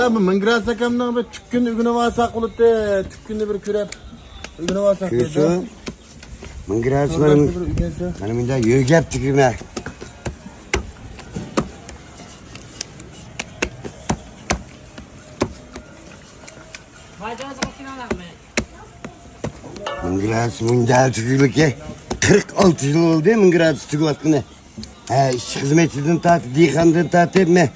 Ming gradus akamdan bir tükkunni uguni varsa qilibdi, tükkunni bir ko'rib, uguni varsa qildi. Shu ming gradus mana bunda yo'gab tugima. Ming gradus bunda tugilga 46 yil oldu ming gradus tugatgani. İş xizmetidan tatib, dehqondan tatib, men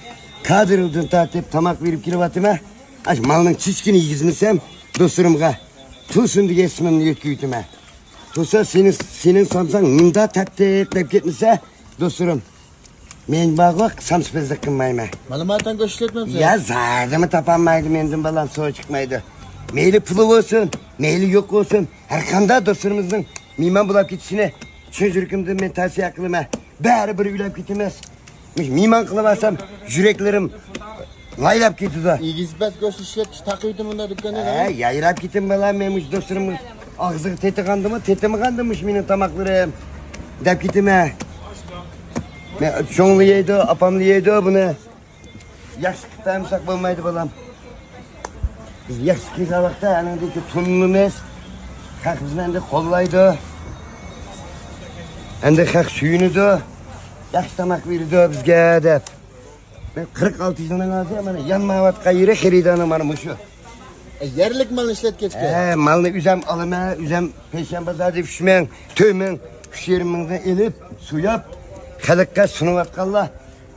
kadrdan tatib tamoq berib kelyapman. Aş malning chichkini yigizmisam, do'stlarimga To'sin degan ismimni yetkazdim. To'sa sening samsang munda tatib deb ketmasa, do'stlarim, men bag'oq samspezlik qilmayman. Ma'lumotdan ko'rsatmabsiz. Ya zardimi topolmaydi, mendan balam so'z chiqmaydi. Meyli puli bo'lsin, meyli yo'q bo'lsin, har qanday do'stlarimizning mehmon bo'lib ketishini tushuntirishimdan men tavsiya qilaman. Bari bir uylab ketamiz. Mehmon qilib olsam, yuraklarim laylab ketadi. Igizbat go'sht ishlatish taqiydim unda do'konda. Yayrab ketim balam, men do'stlarim og'ziga tetigandimi, tetimagandimi mening tamoqlarim deb ketaman. Men cho'ngli yeydi, opamli yeydi buni. Yaxshi qiltamsak bo'lmaydi balam. Biz yaxshi kelgan vaqtda anadagi tunimiz haq bizni qo'llaydi. Endi haq suyunidi. Yaxshi tamoq berdi bizga deb. Men 46 yildan hozir mana yanmayotgan yeri xaridani mana mushu. Yerlik malni ishlatkechga. Malni uzam olaman, uzam peshanbazada pishmang, to'ymang, pishirmingdan elib, suyab, xalqqa sunayotganlar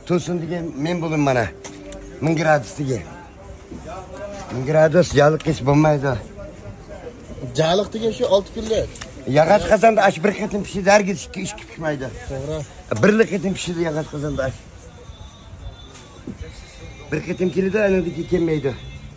to'sin degan men bo'lim mana. 1000 gradus degan. 1000 gradus yaliq hech bo'lmaydi. Jaliq degan shu 6 kunlik. Yog'och qozonda ash bir qatim pishadi, hargiz ish pishmaydi. To'g'ri. Bir qatim pishadi yog'och qozonda ash. Bir qatim keladi, anadagi kelmaydi.